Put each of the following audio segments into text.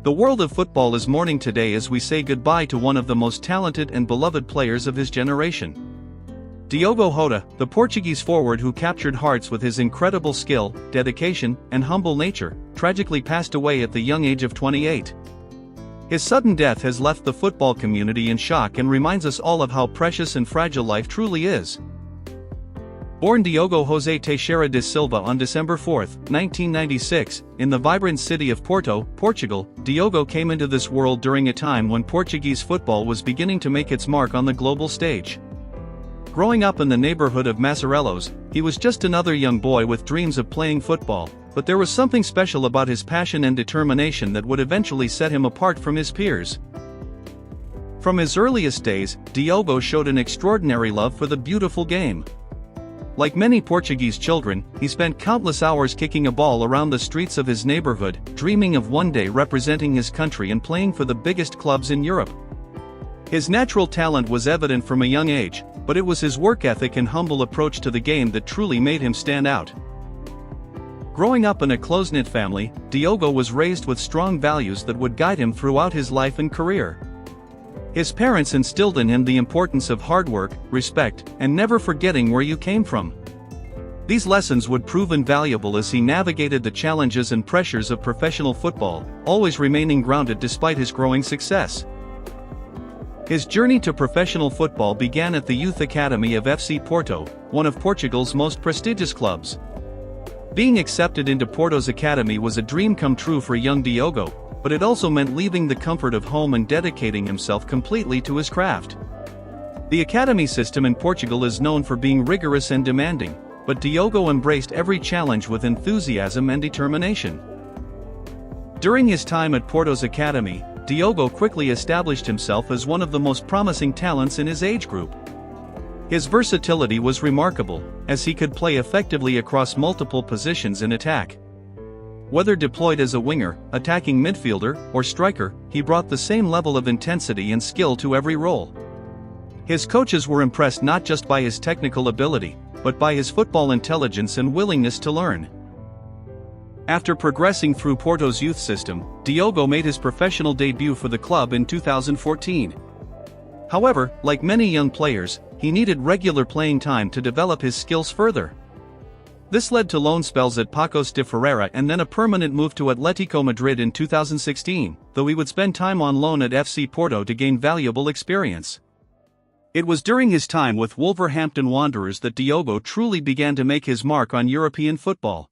The world of football is mourning today as we say goodbye to one of the most talented and beloved players of his generation. Diogo Jota, the Portuguese forward who captured hearts with his incredible skill, dedication, and humble nature, tragically passed away at the young age of 28. His sudden death has left the football community in shock and reminds us all of how precious and fragile life truly is. Born Diogo José Teixeira de Silva on December 4, 1996, in the vibrant city of Porto, Portugal, Diogo came into this world during a time when Portuguese football was beginning to make its mark on the global stage. Growing up in the neighborhood of Massarelos, he was just another young boy with dreams of playing football, but there was something special about his passion and determination that would eventually set him apart from his peers. From his earliest days, Diogo showed an extraordinary love for the beautiful game. Like many Portuguese children, he spent countless hours kicking a ball around the streets of his neighborhood, dreaming of one day representing his country and playing for the biggest clubs in Europe. His natural talent was evident from a young age, but it was his work ethic and humble approach to the game that truly made him stand out. Growing up in a close-knit family, Diogo was raised with strong values that would guide him throughout his life and career. His parents instilled in him the importance of hard work, respect, and never forgetting where you came from. These lessons would prove invaluable as he navigated the challenges and pressures of professional football, always remaining grounded despite his growing success. His journey to professional football began at the youth academy of FC Porto, one of Portugal's most prestigious clubs. Being accepted into Porto's academy was a dream come true for young Diogo, but it also meant leaving the comfort of home and dedicating himself completely to his craft. The academy system in Portugal is known for being rigorous and demanding, but Diogo embraced every challenge with enthusiasm and determination. During his time at Porto's academy, Diogo quickly established himself as one of the most promising talents in his age group. His versatility was remarkable, as he could play effectively across multiple positions in attack. Whether deployed as a winger, attacking midfielder, or striker, he brought the same level of intensity and skill to every role. His coaches were impressed not just by his technical ability, but by his football intelligence and willingness to learn. After progressing through Porto's youth system, Diogo made his professional debut for the club in 2014. However, like many young players, he needed regular playing time to develop his skills further. This led to loan spells at Paços de Ferreira and then a permanent move to Atletico Madrid in 2016, though he would spend time on loan at FC Porto to gain valuable experience. It was during his time with Wolverhampton Wanderers that Diogo truly began to make his mark on European football.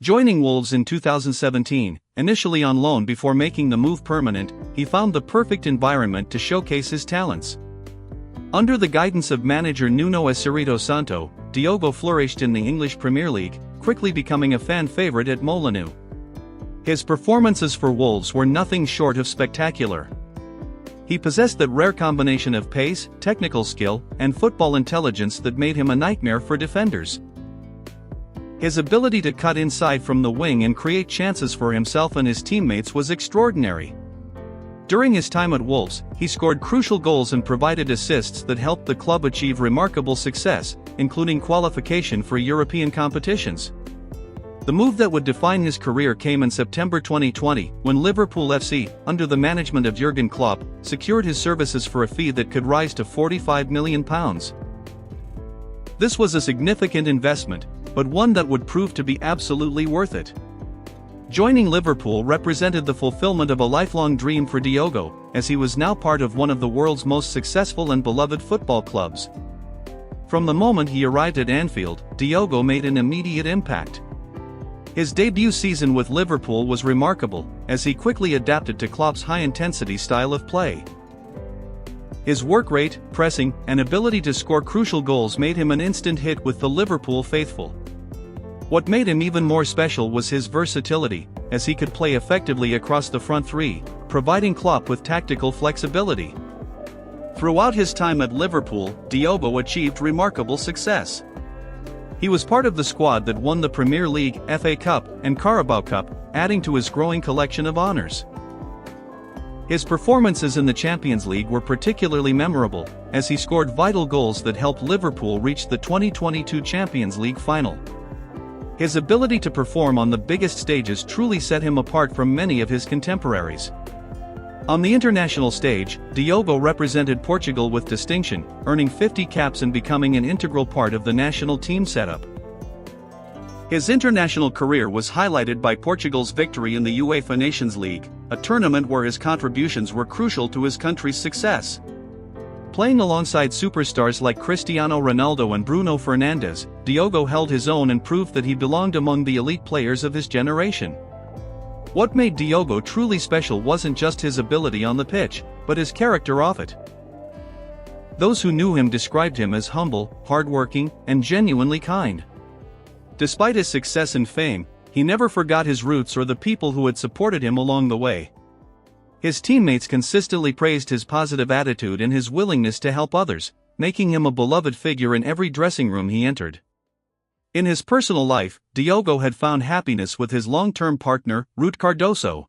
Joining Wolves in 2017, initially on loan before making the move permanent, he found the perfect environment to showcase his talents. Under the guidance of manager Nuno Espírito Santo, Diogo flourished in the English Premier League, quickly becoming a fan favorite at Molineux. His performances for Wolves were nothing short of spectacular. He possessed that rare combination of pace, technical skill, and football intelligence that made him a nightmare for defenders. His ability to cut inside from the wing and create chances for himself and his teammates was extraordinary. During his time at Wolves, he scored crucial goals and provided assists that helped the club achieve remarkable success, including qualification for European competitions. The move that would define his career came in September 2020, when Liverpool FC, under the management of Jurgen Klopp, secured his services for a fee that could rise to £45 million. This was a significant investment, but one that would prove to be absolutely worth it. Joining Liverpool represented the fulfillment of a lifelong dream for Diogo, as he was now part of one of the world's most successful and beloved football clubs. From the moment he arrived at Anfield, Diogo made an immediate impact. His debut season with Liverpool was remarkable, as he quickly adapted to Klopp's high-intensity style of play. His work rate, pressing, and ability to score crucial goals made him an instant hit with the Liverpool faithful. What made him even more special was his versatility, as he could play effectively across the front three, providing Klopp with tactical flexibility. Throughout his time at Liverpool, Diogo achieved remarkable success. He was part of the squad that won the Premier League, FA Cup, and Carabao Cup, adding to his growing collection of honours. His performances in the Champions League were particularly memorable, as he scored vital goals that helped Liverpool reach the 2022 Champions League final. His ability to perform on the biggest stages truly set him apart from many of his contemporaries. On the international stage, Diogo represented Portugal with distinction, earning 50 caps and becoming an integral part of the national team setup. His international career was highlighted by Portugal's victory in the UEFA Nations League, a tournament where his contributions were crucial to his country's success. Playing alongside superstars like Cristiano Ronaldo and Bruno Fernandes, Diogo held his own and proved that he belonged among the elite players of his generation. What made Diogo truly special wasn't just his ability on the pitch, but his character off it. Those who knew him described him as humble, hardworking, and genuinely kind. Despite his success and fame, he never forgot his roots or the people who had supported him along the way. His teammates consistently praised his positive attitude and his willingness to help others, making him a beloved figure in every dressing room he entered. In his personal life, Diogo had found happiness with his long-term partner, Ruth Cardoso.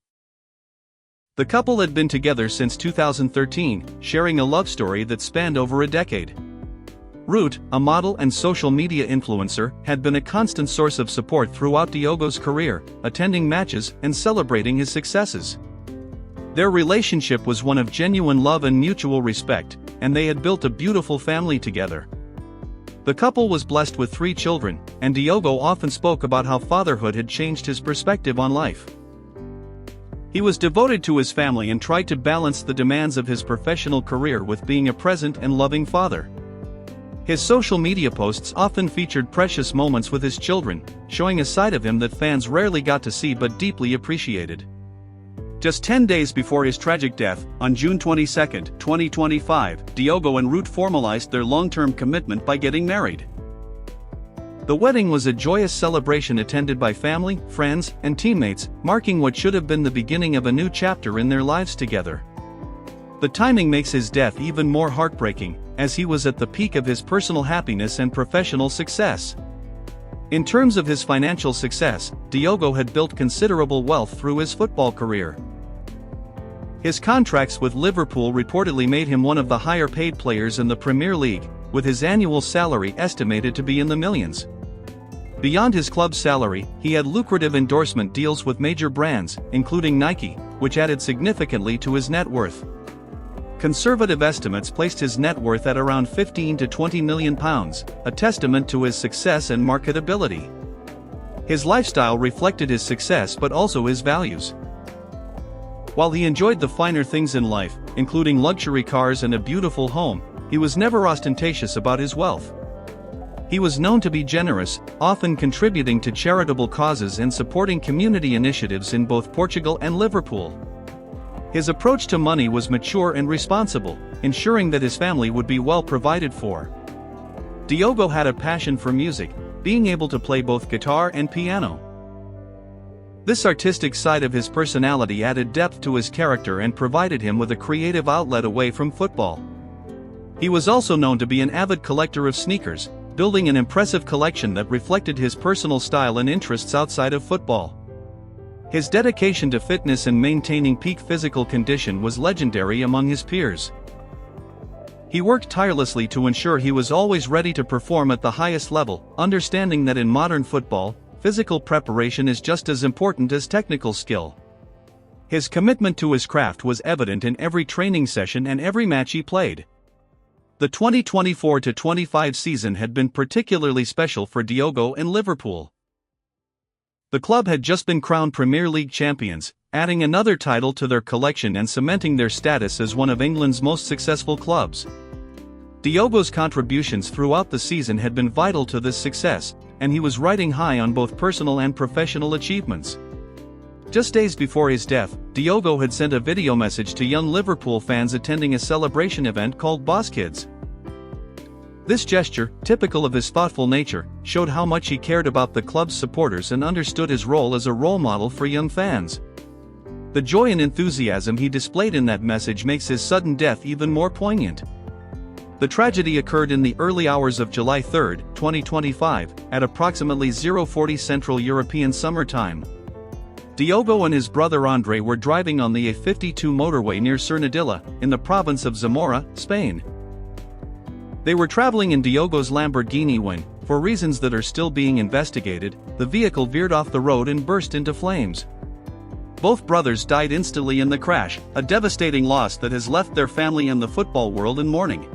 The couple had been together since 2013, sharing a love story that spanned over a decade. Ruth, a model and social media influencer, had been a constant source of support throughout Diogo's career, attending matches and celebrating his successes. Their relationship was one of genuine love and mutual respect, and they had built a beautiful family together. The couple was blessed with 3 children, and Diogo often spoke about how fatherhood had changed his perspective on life. He was devoted to his family and tried to balance the demands of his professional career with being a present and loving father. His social media posts often featured precious moments with his children, showing a side of him that fans rarely got to see but deeply appreciated. Just 10 days before his tragic death, on June 22, 2025, Diogo and Ruth formalized their long-term commitment by getting married. The wedding was a joyous celebration attended by family, friends, and teammates, marking what should have been the beginning of a new chapter in their lives together. The timing makes his death even more heartbreaking, as he was at the peak of his personal happiness and professional success. In terms of his financial success, Diogo had built considerable wealth through his football career. His contracts with Liverpool reportedly made him one of the higher-paid players in the Premier League, with his annual salary estimated to be in the millions. Beyond his club's salary, he had lucrative endorsement deals with major brands, including Nike, which added significantly to his net worth. Conservative estimates placed his net worth at around £15 to £20 million, a testament to his success and marketability. His lifestyle reflected his success but also his values. While he enjoyed the finer things in life, including luxury cars and a beautiful home, he was never ostentatious about his wealth. He was known to be generous, often contributing to charitable causes and supporting community initiatives in both Portugal and Liverpool. His approach to money was mature and responsible, ensuring that his family would be well provided for. Diogo had a passion for music, being able to play both guitar and piano. This artistic side of his personality added depth to his character and provided him with a creative outlet away from football. He was also known to be an avid collector of sneakers, building an impressive collection that reflected his personal style and interests outside of football. His dedication to fitness and maintaining peak physical condition was legendary among his peers. He worked tirelessly to ensure he was always ready to perform at the highest level, understanding that in modern football, physical preparation is just as important as technical skill. His commitment to his craft was evident in every training session and every match he played. The 2024-25 season had been particularly special for Diogo and Liverpool. The club had just been crowned Premier League champions, adding another title to their collection and cementing their status as one of England's most successful clubs. Diogo's contributions throughout the season had been vital to this success, and he was riding high on both personal and professional achievements. Just days before his death, Diogo had sent a video message to young Liverpool fans attending a celebration event called Boss Kids. This gesture, typical of his thoughtful nature, showed how much he cared about the club's supporters and understood his role as a role model for young fans. The joy and enthusiasm he displayed in that message makes his sudden death even more poignant. The tragedy occurred in the early hours of July 3, 2025, at approximately 0:40 Central European Summer Time. Diogo and his brother André were driving on the A52 motorway near Cernadilla, in the province of Zamora, Spain. They were traveling in Diogo's Lamborghini when, for reasons that are still being investigated, the vehicle veered off the road and burst into flames. Both brothers died instantly in the crash, a devastating loss that has left their family and the football world in mourning.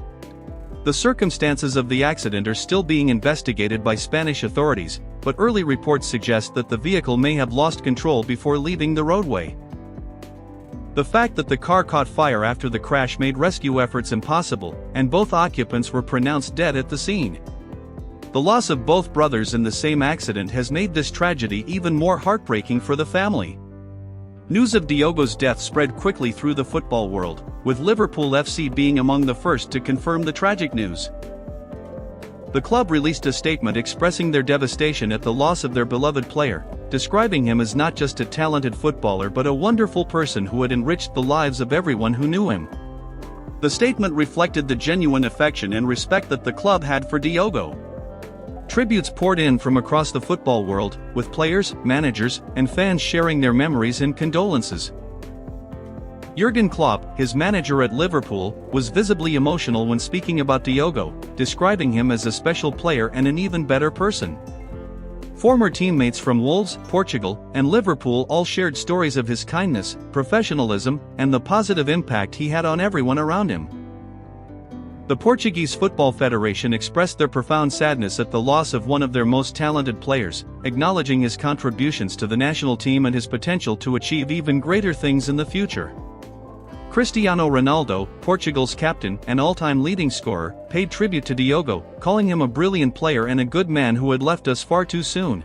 The circumstances of the accident are still being investigated by Spanish authorities, but early reports suggest that the vehicle may have lost control before leaving the roadway. The fact that the car caught fire after the crash made rescue efforts impossible, and both occupants were pronounced dead at the scene. The loss of both brothers in the same accident has made this tragedy even more heartbreaking for the family. News of Diogo's death spread quickly through the football world, with Liverpool FC being among the first to confirm the tragic news. The club released a statement expressing their devastation at the loss of their beloved player, describing him as not just a talented footballer but a wonderful person who had enriched the lives of everyone who knew him. The statement reflected the genuine affection and respect that the club had for Diogo. Tributes poured in from across the football world, with players, managers, and fans sharing their memories and condolences. Jurgen Klopp, his manager at Liverpool, was visibly emotional when speaking about Diogo, describing him as a special player and an even better person. Former teammates from Wolves, Portugal, and Liverpool all shared stories of his kindness, professionalism, and the positive impact he had on everyone around him. The Portuguese Football Federation expressed their profound sadness at the loss of one of their most talented players, acknowledging his contributions to the national team and his potential to achieve even greater things in the future. Cristiano Ronaldo, Portugal's captain and all-time leading scorer, paid tribute to Diogo, calling him a brilliant player and a good man who had left us far too soon.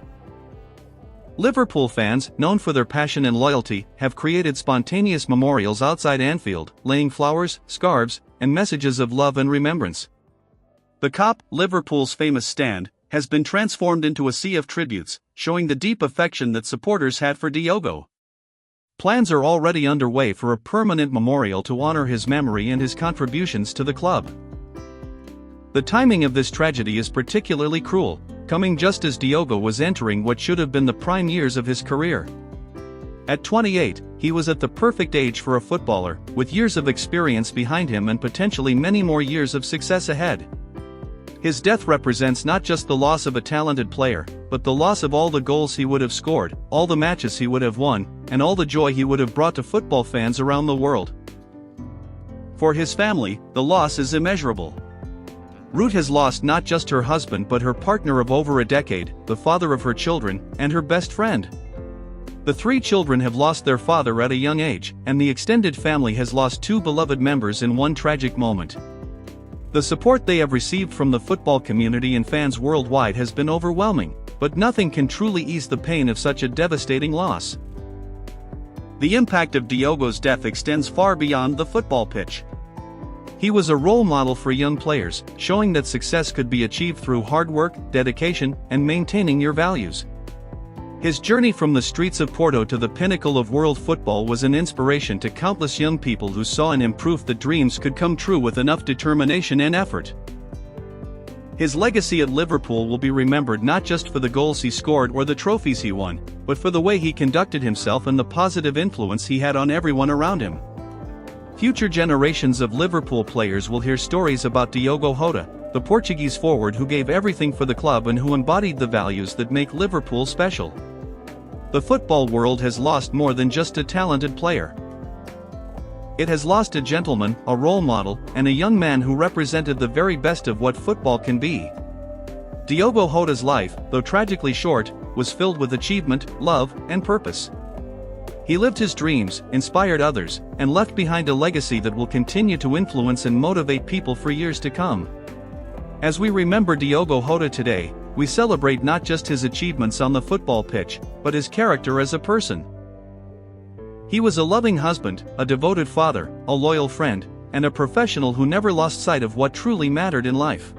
Liverpool fans, known for their passion and loyalty, have created spontaneous memorials outside Anfield, laying flowers, scarves, and messages of love and remembrance. The Kop, Liverpool's famous stand, has been transformed into a sea of tributes, showing the deep affection that supporters had for Diogo. Plans are already underway for a permanent memorial to honor his memory and his contributions to the club. The timing of this tragedy is particularly cruel, coming just as Diogo was entering what should have been the prime years of his career. At 28, he was at the perfect age for a footballer, with years of experience behind him and potentially many more years of success ahead. His death represents not just the loss of a talented player, but the loss of all the goals he would have scored, all the matches he would have won, and all the joy he would have brought to football fans around the world. For his family, the loss is immeasurable. Ruth has lost not just her husband but her partner of over a decade, the father of her children, and her best friend. The three children have lost their father at a young age, and the extended family has lost two beloved members in one tragic moment. The support they have received from the football community and fans worldwide has been overwhelming, but nothing can truly ease the pain of such a devastating loss. The impact of Diogo's death extends far beyond the football pitch. He was a role model for young players, showing that success could be achieved through hard work, dedication, and maintaining your values. His journey from the streets of Porto to the pinnacle of world football was an inspiration to countless young people who saw in him proof that dreams could come true with enough determination and effort. His legacy at Liverpool will be remembered not just for the goals he scored or the trophies he won, but for the way he conducted himself and the positive influence he had on everyone around him. Future generations of Liverpool players will hear stories about Diogo Jota, the Portuguese forward who gave everything for the club and who embodied the values that make Liverpool special. The football world has lost more than just a talented player. It has lost a gentleman, a role model, and a young man who represented the very best of what football can be. Diogo Jota's life, though tragically short, was filled with achievement, love, and purpose. He lived his dreams, inspired others, and left behind a legacy that will continue to influence and motivate people for years to come. As we remember Diogo Jota today, we celebrate not just his achievements on the football pitch, but his character as a person. He was a loving husband, a devoted father, a loyal friend, and a professional who never lost sight of what truly mattered in life.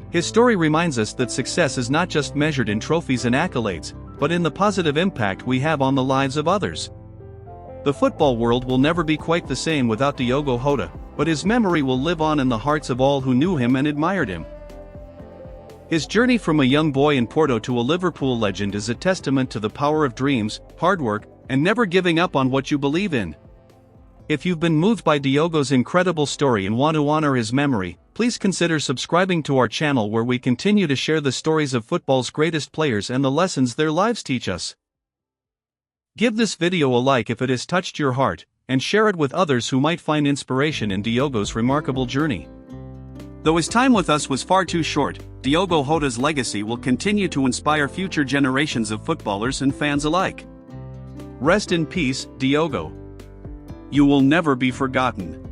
His story reminds us that success is not just measured in trophies and accolades, but in the positive impact we have on the lives of others. The football world will never be quite the same without Diogo Jota, but his memory will live on in the hearts of all who knew him and admired him. His journey from a young boy in Porto to a Liverpool legend is a testament to the power of dreams, hard work, and never giving up on what you believe in. If you've been moved by Diogo's incredible story and want to honor his memory, please consider subscribing to our channel where we continue to share the stories of football's greatest players and the lessons their lives teach us. Give this video a like if it has touched your heart, and share it with others who might find inspiration in Diogo's remarkable journey. Though his time with us was far too short, Diogo Jota's legacy will continue to inspire future generations of footballers and fans alike. Rest in peace, Diogo. You will never be forgotten.